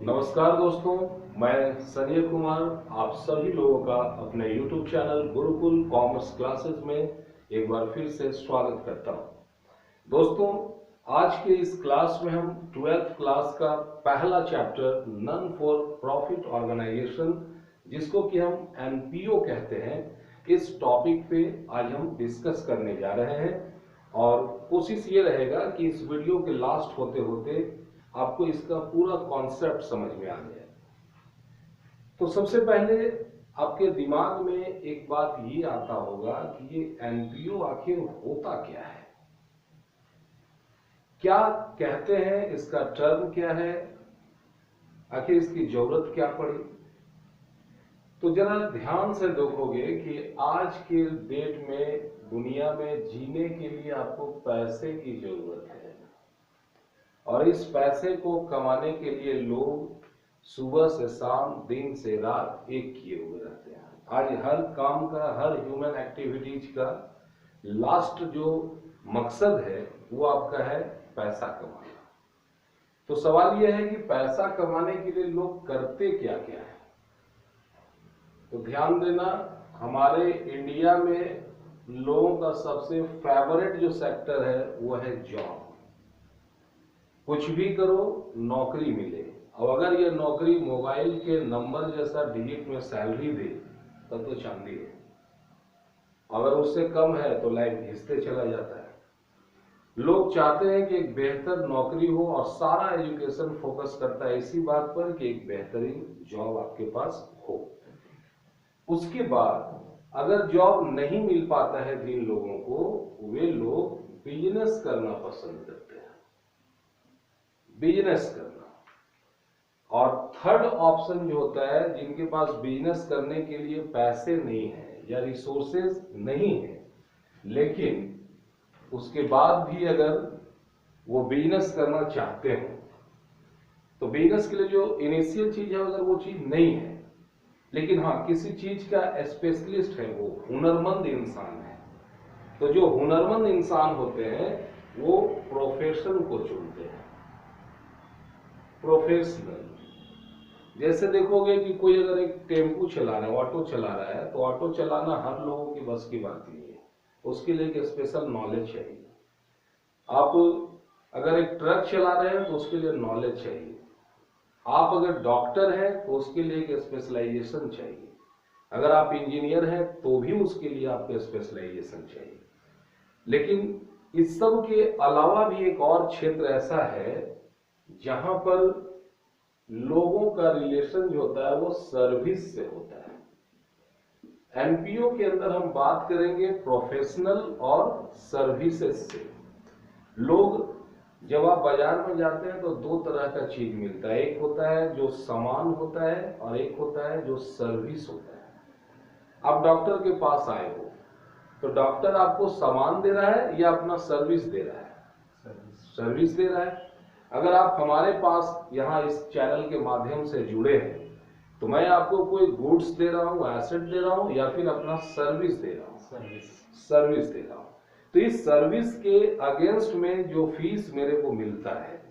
नमस्कार दोस्तों, मैं संजय कुमार आप सभी लोगों का अपने YouTube channel Gurukul commerce classes में एक बार फिर से स्वागत करता हूं। दोस्तों, आज के इस क्लास में हम 12th क्लास का पहला chapter none for profit organisation, जिसको कि हम NPO कहते हैं, इस टॉपिक पे आज हम डिस्कस करने जा रहे हैं। और कोशिश ये रहेगा कि इस वीडियो के लास्ट होते होते आपको इसका पूरा कॉन्सेप्ट समझ में आ जाए। तो सबसे पहले आपके दिमाग में एक बात ये आता होगा कि ये NPO आखिर होता क्या है, क्या कहते हैं, इसका टर्म क्या है, आखिर इसकी जरूरत क्या पड़ी। तो जरा ध्यान से देखोगे कि आज के डेट में दुनिया में जीने के लिए आपको पैसे की जरूरत है, और इस पैसे को कमाने के लिए लोग सुबह से शाम दिन से रात एक किए हुए रहते हैं। आज हर काम का, हर ह्यूमन एक्टिविटीज का लास्ट जो मकसद है वो आपका है पैसा कमाना। तो सवाल यह है कि पैसा कमाने के लिए लोग करते क्या क्या है। तो ध्यान देना, हमारे इंडिया में लोगों का सबसे फेवरेट जो सेक्टर है वो है जॉब। कुछ भी करो, नौकरी मिले। अब अगर ये नौकरी मोबाइल के नंबर जैसा डिजिट में सैलरी दे तब तो चांदी है, अगर उससे कम है तो लाइफ घिसते चला जाता है। लोग चाहते हैं कि एक बेहतर नौकरी हो और सारा एजुकेशन फोकस करता है इसी बात पर कि एक बेहतरीन जॉब आपके पास हो। उसके बाद अगर जॉब नहीं मिल पाता है जिन लोगों को, वे लोग बिजनेस करना पसंद करते हैं, बिजनेस करना। और थर्ड ऑप्शन जो होता है, जिनके पास बिजनेस करने के लिए पैसे नहीं है या रिसोर्सेज नहीं है, लेकिन उसके बाद भी अगर वो बिजनेस करना चाहते हो, तो बिजनेस के लिए जो इनिशियल चीज है अगर वो चीज नहीं है, लेकिन हाँ किसी चीज का स्पेशलिस्ट है, वो हुनरमंद इंसान है, तो जो हुनरमंद इंसान होते हैं वो प्रोफेशन को चुनते हैं, प्रोफेशनल। जैसे देखोगे कि कोई अगर एक टेम्पू चला रहा है, ऑटो चला रहा है, तो ऑटो चलाना हर लोगों की बस की बात नहीं है, उसके लिए एक स्पेशल नॉलेज चाहिए। आप अगर एक ट्रक चला रहे हैं तो उसके लिए नॉलेज चाहिए। आप अगर डॉक्टर हैं तो उसके लिए एक स्पेशलाइजेशन चाहिए। अगर आप इंजीनियर हैं तो भी उसके लिए आपको स्पेशलाइजेशन चाहिए। लेकिन इस सब के अलावा भी एक और क्षेत्र ऐसा है जहां पर लोगों का रिलेशन जो होता है वो सर्विस से होता है। NPO के अंदर हम बात करेंगे प्रोफेशनल और सर्विसेज से। लोग जब आप बाजार में जाते हैं तो दो तरह का चीज मिलता है, एक होता है जो सामान होता है और एक होता है जो सर्विस होता है। आप डॉक्टर के पास आए हो तो डॉक्टर आपको सामान दे रहा है या अपना सर्विस दे रहा है? सर्विस दे रहा है। अगर आप हमारे पास यहाँ इस चैनल के माध्यम से जुड़े हैं तो मैं आपको कोई गुड्स दे रहा हूँ, एसेट दे रहा हूँ, या फिर अपना सर्विस दे रहा हूँ? सर्विस दे रहा हूँ। तो इस सर्विस के अगेंस्ट में जो फीस मेरे को मिलता है,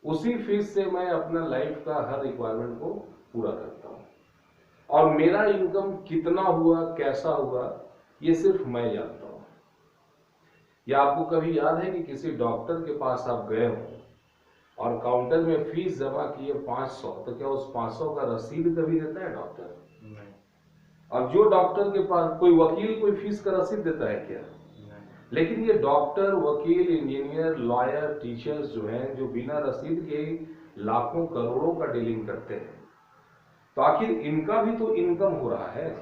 उसी फीस से मैं अपना लाइफ का हर रिक्वायरमेंट को पूरा करता हूँ। और मेरा इनकम कितना हुआ, कैसा हुआ, ये सिर्फ मैं जानता हूँ। या आपको कभी याद है कि किसी डॉक्टर के पास आप गए हो और काउंटर में फीस जमा किए 500, तो क्या उस 500 का रसीद कभी देता है डॉक्टर? नहीं। अब जो डॉक्टर के पास, कोई वकील कोई फीस का रसीद देता है क्या? नहीं। लेकिन ये डॉक्टर, वकील, इंजीनियर, लॉयर, टीचर्स जो हैं, जो बिना रसीद के लाखों करोड़ों का डीलिंग करते हैं, तो आखिर इनका भी तो इनकम हो रहा है।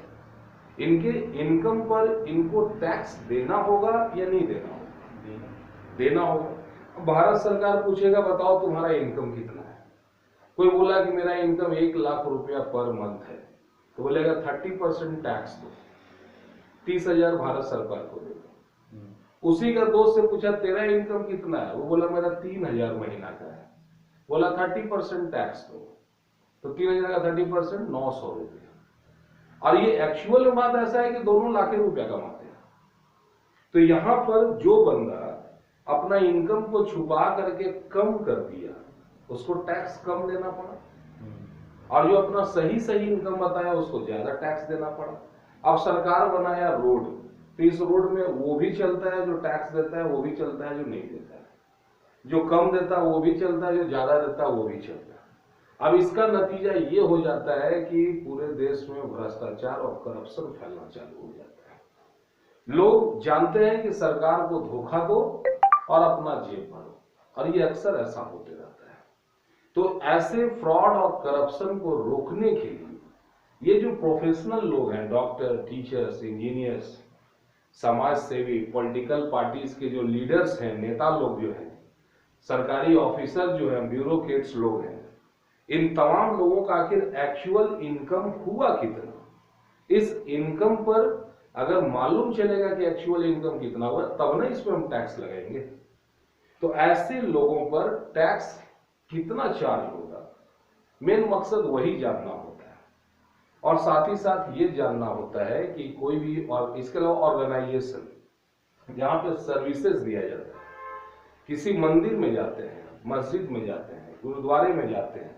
इनके इनकम पर इनको टैक्स देना होगा या नहीं देना होगा? देना होगा। भारत सरकार पूछेगा बताओ तुम्हारा इनकम कितना है। कोई बोला कि मेरा इनकम 1 लाख रुपया पर मंथ है, तो बोलेगा 30% टैक्स दो, 30,000 भारत सरकार को देगा। उसी का दोस्त से पूछा तेरा इनकम कितना है, वो बोला मेरा 3,000 महीना का है, बोला 30% टैक्स दो, तो 3,000 का 30% 900 रुपया। और ये एक्चुअल में बात ऐसा है कि दोनों लाख रुपया कमाते हैं। तो यहां पर जो बंदा अपना इनकम को छुपा करके कम कर दिया, उसको टैक्स कम देना पड़ा, और जो अपना सही सही इनकम बताया उसको ज्यादा टैक्स देना पड़ा। अब सरकार बनाया रोड, तो इस रोड में वो भी चलता है जो टैक्स देता है, वो भी चलता है जो नहीं देता है, जो कम देता है वो भी चलता है, जो ज्यादा देता है वो भी चलता है। अब इसका नतीजा ये हो जाता है कि पूरे देश में भ्रष्टाचार और करप्शन फैलना चालू हो जाता है। लोग जानते हैं कि सरकार को धोखा दो और अपना जेब भरो, और ये अक्सर ऐसा होते रहता है। तो ऐसे फ्रॉड और करप्शन को रोकने के लिए ये जो प्रोफेशनल लोग हैं, डॉक्टर, टीचर्स, इंजीनियर्स, समाज सेवी, पॉलिटिकल पार्टीज के जो लीडर्स हैं, नेता लोग जो हैं, सरकारी ऑफिसर जो हैं, ब्यूरोक्रेट्स लोग हैं, इन तमाम लोगों का आखिर एक्चुअल इनकम हुआ कितना, इस इनकम पर अगर मालूम चलेगा कि एक्चुअल इनकम कितना हुआ, तब ना इसमें हम टैक्स लगाएंगे। तो ऐसे लोगों पर टैक्स कितना चार्ज होगा, मेन मकसद वही जानना होता है। और साथ ही साथ ये जानना होता है कि कोई भी, और इसके अलावा ऑर्गेनाइजेशन जहां पे सर्विसेज दिया जाता है, किसी मंदिर में जाते हैं, मस्जिद में जाते हैं, गुरुद्वारे में जाते हैं,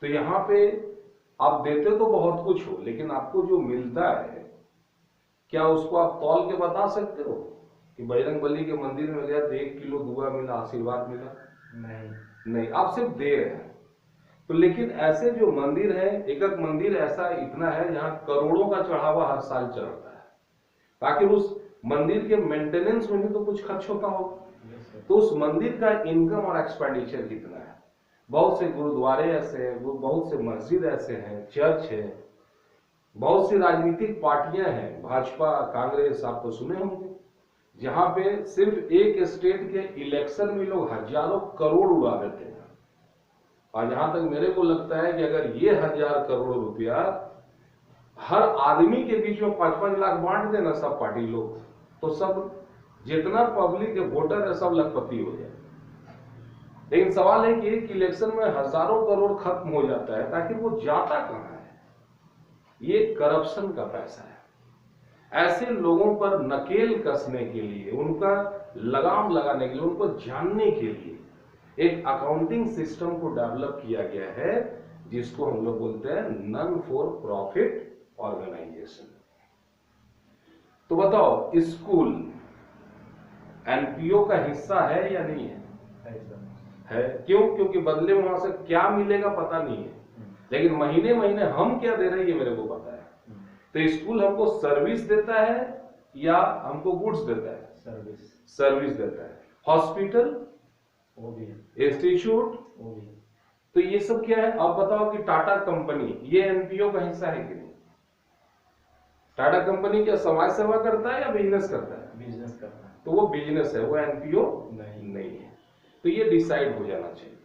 तो यहाँ पे आप देते तो बहुत कुछ हो, लेकिन आपको जो मिलता है क्या उसको आप तौल के बता सकते हो कि बजरंगबली के मंदिर में गया तो 1 किलो दुआ मिला, आशीर्वाद मिला? नहीं, आप सिर्फ दे रहे हैं। तो लेकिन ऐसे जो मंदिर है, एक एक मंदिर ऐसा इतना है जहां करोड़ों का चढ़ावा हर साल चढ़ता है, ताकि उस मंदिर के मेंटेनेंस में भी तो कुछ खर्च होता होगा। तो उस मंदिर का इनकम और एक्सपेंडिचर कितना है? बहुत से गुरुद्वारे ऐसे हैं, बहुत से मस्जिद ऐसे हैं, चर्च है, बहुत सी राजनीतिक पार्टियां हैं, भाजपा, कांग्रेस, आप तो सुने होंगे, जहां पे सिर्फ एक स्टेट के इलेक्शन में लोग हजारों करोड़ उड़ा देते हैं। और जहां तक मेरे को लगता है कि अगर ये 1000 करोड़ रुपया हर आदमी के बीच में 5-5 लाख बांट देना सब पार्टी लोग, तो सब जितना पब्लिक वोटर है सब लखपति हो जाए। लेकिन सवाल है कि एक इलेक्शन में हजारों करोड़ खत्म हो जाता है, ताकि वो जाता कहां है? ये करप्शन का पैसा है। ऐसे लोगों पर नकेल कसने के लिए, उनका लगाम लगाने के लिए, उनको जानने के लिए एक अकाउंटिंग सिस्टम को डेवलप किया गया है, जिसको हम लोग बोलते हैं नॉन फॉर प्रॉफिट ऑर्गेनाइजेशन। तो बताओ, स्कूल एनपीओ का हिस्सा है या नहीं है? है। क्यों? क्योंकि बदले में वहां से क्या मिलेगा पता नहीं है, लेकिन महीने महीने हम क्या दे रहे हैं ये मेरे को पता है। तो स्कूल हमको सर्विस देता है या हमको गुड्स देता है? सर्विस देता है। हॉस्पिटल, वो भी है। इंस्टीट्यूट, वो भी है। तो ये सब क्या है? अब बताओ कि टाटा कंपनी ये एनपीओ का हिस्सा है कि नहीं? टाटा कंपनी क्या समाज सेवा करता है या बिजनेस करता है? बिजनेस करता है। तो वो बिजनेस है, वो एनपीओ नहीं है। तो ये डिसाइड हो जाना चाहिए।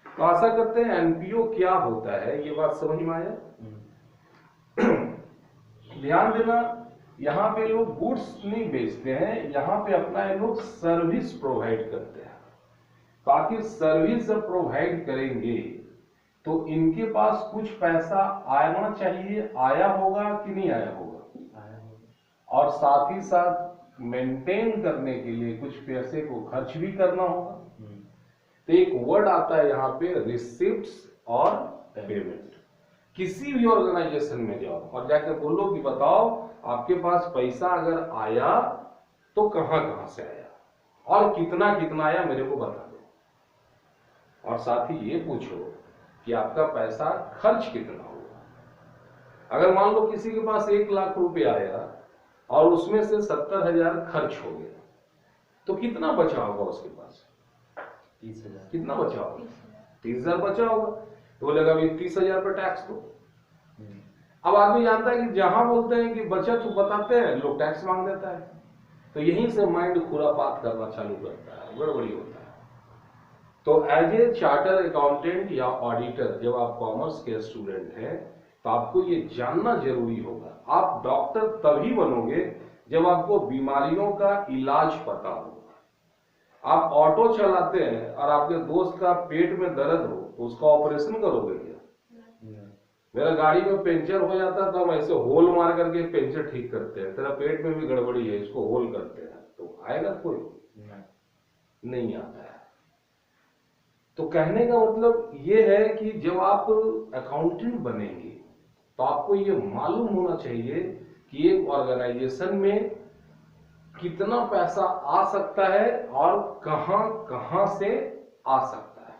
तो आशा करते हैं एनपीओ क्या होता है ये बात समझ में आया। ध्यान देना, यहाँ पे लोग गुड्स नहीं बेचते हैं, यहाँ पे अपना ये लोग सर्विस प्रोवाइड करते हैं। तो आखिर सर्विस जब प्रोवाइड करेंगे तो इनके पास कुछ पैसा आना चाहिए, आया होगा कि नहीं आया होगा? और साथ ही साथ मेंटेन करने के लिए कुछ पैसे को खर्च भी करना होगा। तो एक वर्ड आता है यहाँ पे, रिसिप्ट्स और पेमेंट। किसी भी ऑर्गेनाइजेशन में जाओ और जाकर बोलो कि बताओ आपके पास पैसा अगर आया तो कहां कहां से आया और कितना कितना आया मेरे को बता दो। और साथ ही ये पूछो कि आपका पैसा खर्च कितना हुआ। अगर मान लो किसी के पास 1 लाख रुपया आया और उसमें से 70,000 खर्च हो गया, तो कितना बचा होगा उसके पास? 30,000। कितना बचा होगा? 30,000 बचा होगा। तो बोलेगा अभी 30,000 पर टैक्स दो। अब आदमी जानता है कि जहां बोलते हैं कि बचत बताते हैं, लोग टैक्स मांग देता है। तो यहीं से माइंड खुरापात करना चालू करता है, गड़बड़ी होता है। तो एज ए चार्टर अकाउंटेंट या ऑडिटर, जब आप कॉमर्स के स्टूडेंट हैं तो आपको ये जानना जरूरी होगा। आप डॉक्टर तभी बनोगे जब आपको बीमारियों का इलाज पता हो। आप ऑटो चलाते हैं और आपके दोस्त का पेट में दर्द हो तो उसका ऑपरेशन करोगे क्या? मेरा गाड़ी में पंचर हो जाता तो हम ऐसे होल मार करके पंचर ठीक करते हैं। तेरा पेट में भी गड़बड़ी है, इसको होल करते हैं। तो आएगा कोई? नहीं आता है। तो कहने का मतलब ये है कि जब आप अकाउंटेंट बनेंगे तो आपको ये मालूम होना चाहिए कि एक ऑर्गेनाइजेशन में कितना पैसा आ सकता है और कहां कहां से आ सकता है।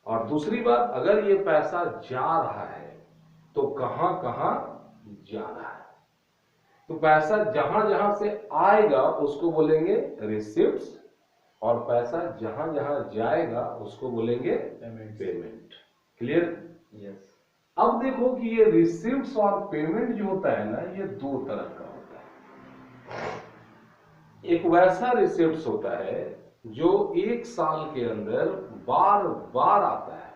और दूसरी बात, अगर ये पैसा जा रहा है तो कहां कहां जा रहा है। तो पैसा जहां जहां से आएगा उसको बोलेंगे रिसिप्ट्स, और पैसा जहां जहां जाएगा उसको बोलेंगे पेमेंट। क्लियर? यस। अब देखो कि ये रिसिप्ट्स और पेमेंट जो होता है ना, ये दो तरह का होता है। एक वैसा रिसिप्ट्स होता है जो एक साल के अंदर बार बार आता है,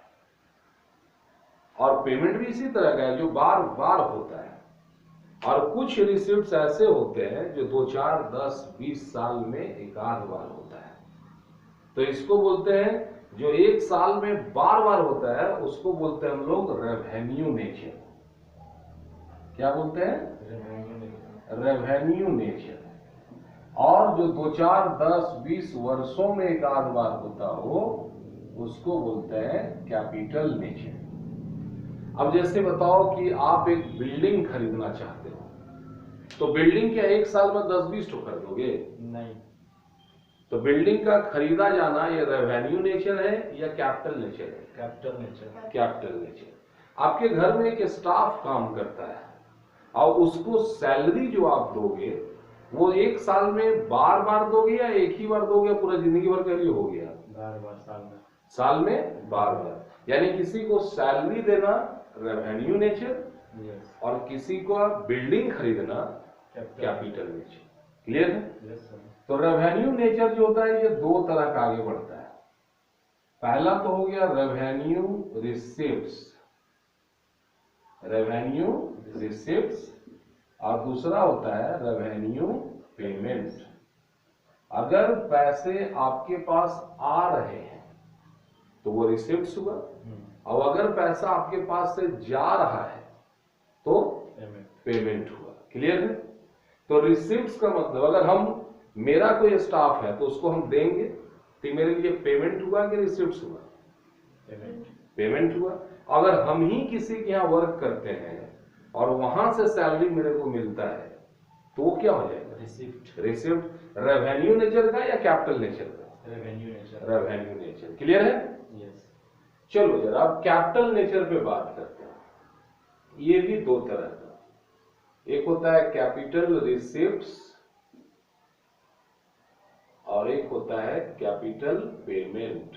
और पेमेंट भी इसी तरह का है जो बार बार होता है। और कुछ रिसिप्ट्स ऐसे होते हैं जो 2, 4, 10, 20 साल में एक आध बार होता है। तो इसको बोलते हैं, जो एक साल में बार बार होता है उसको बोलते हैं हम लोग रेवेन्यू नेचर। क्या बोलते हैं? Revenue nature. और जो 2, 4, 10, 20 वर्षों में एक आध बार होता हो उसको बोलते हैं कैपिटल नेचर। अब जैसे बताओ कि आप एक बिल्डिंग खरीदना चाहते हो, तो बिल्डिंग क्या एक साल में 10-20 ठो खरीदोगे? नहीं। तो बिल्डिंग का खरीदा जाना ये रेवेन्यू नेचर है या कैपिटल नेचर है? Capital nature. Capital nature. आपके घर में एक स्टाफ काम करता है और उसको सैलरी जो आप दोगे वो एक साल में बार बार दोगे या एक ही बार दोगे, पूरा जिंदगी भर के लिए हो गया? बार बार साल में। साल में बार बार। यानी किसी को सैलरी देना रेवेन्यू नेचर, यस। और किसी को बिल्डिंग खरीदना कैपिटल नेचर। क्लियर है? Yes sir. तो रेवेन्यू नेचर जो होता है ये दो तरह का आगे बढ़ता है। पहला तो हो गया रेवेन्यू रिसिप्ट्स, रेवेन्यू रिसिप्ट्स, और दूसरा होता है रेवेन्यू पेमेंट। अगर पैसे आपके पास आ रहे हैं तो वो रिसिप्ट्स हुआ, और अगर पैसा आपके पास से जा रहा है तो पेमेंट हुआ। क्लियर है? तो रिसिप्ट्स का मतलब, अगर हम, मेरा कोई स्टाफ है तो उसको हम देंगे तो मेरे लिए पेमेंट हुआ कि रिसिप्ट्स हुआ? पेमेंट हुआ। अगर हम ही किसी के यहाँ वर्क करते हैं और वहां से सैलरी मेरे को मिलता है तो वो क्या हो जाएगा? रिसिप्ट। रिसिप्ट रेवेन्यू नेचर का या कैपिटल नेचर का? Revenue nature. Revenue nature. Clear है? यस। चलो जरा अब कैपिटल नेचर पे बात करते हैं। ये भी दो तरह का, एक होता है कैपिटल रिसिप्ट्स और एक होता है कैपिटल पेमेंट।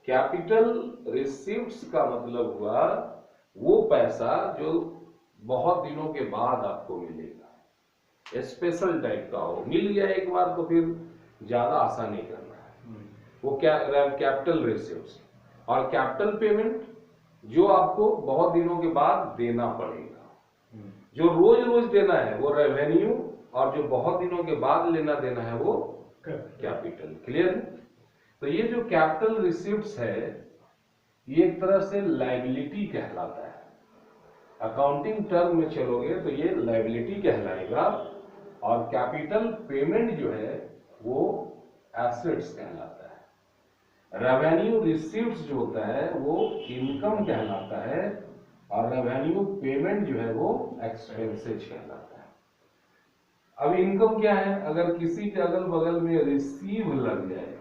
कैपिटल रिसिप्ट्स का मतलब हुआ वो पैसा जो बहुत दिनों के बाद आपको मिलेगा, स्पेशल टाइप का हो, मिल गया एक बार तो फिर ज्यादा आशा नहीं करना है, वो क्या कैपिटल रिसिप्ट्स। और कैपिटल पेमेंट जो आपको बहुत दिनों के बाद देना पड़ेगा, जो रोज रोज देना है वो रेवेन्यू, और जो बहुत दिनों के बाद लेना देना है वो कैपिटल। क्लियर है? तो ये जो कैपिटल रिसिप्ट्स है ये एक तरह से लायबिलिटी कहलाता है। अकाउंटिंग टर्म में चलोगे तो ये लायबिलिटी कहलाएगा, और कैपिटल पेमेंट जो है वो एसेट्स कहलाता है। रेवेन्यू रिसीव्स जो होता है वो इनकम कहलाता है, और रेवेन्यू पेमेंट जो है वो एक्सपेंसेज कहलाता है। अब इनकम क्या है? अगर किसी के अगल बगल में रिसीव लग जाए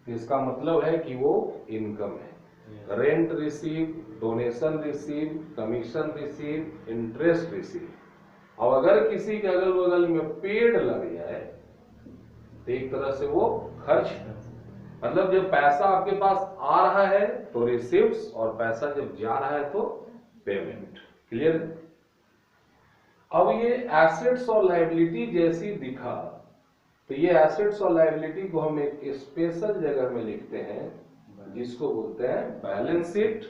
तो इसका मतलब है कि वो इनकम है। Rent receive, donation receive, commission receive, interest receive. और अगर किसी के अगल बगल में पेड लग जाए तो एक तरह से वो खर्च, मतलब जब पैसा आपके पास आ रहा है तो रिसीव्स, और पैसा जब जा रहा है तो पेमेंट। क्लियर? अब ये एसेट्स और लायबिलिटी जैसी दिखा तो ये एसेट्स और लायबिलिटी को हम एक स्पेशल जगह में लिखते हैं जिसको बोलते हैं बैलेंस शीट,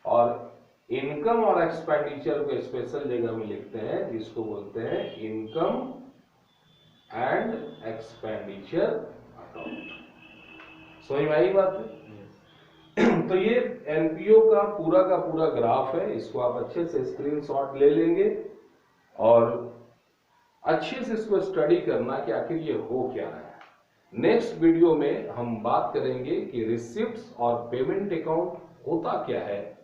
और इनकम और एक्सपेंडिचर को स्पेशल जगह में लिखते हैं जिसको बोलते हैं इनकम एंड एक्सपेंडिचर अकाउंट। समझ में आई बात है? तो ये एनपीओ का पूरा ग्राफ है, इसको आप अच्छे से स्क्रीनशॉट ले लेंगे और अच्छे से इसको स्टडी करना कि आखिर ये हो क्या रहा है। नेक्स्ट वीडियो में हम बात करेंगे कि रिसिप्ट्स और पेमेंट अकाउंट होता क्या है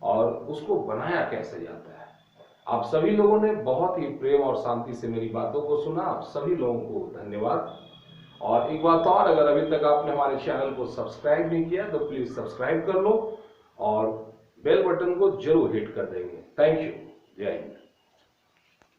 और उसको बनाया कैसे जाता है। आप सभी लोगों ने बहुत ही प्रेम और शांति से मेरी बातों को सुना। आप सभी लोगों को धन्यवाद। और एक बात और, अगर अभी तक आपने हमारे चैनल को सब्सक्राइब नहीं किया तो प्लीज सब्सक्राइब कर लो और बेल बटन को जरूर हिट कर देंगे। Thank you. जय हिंद।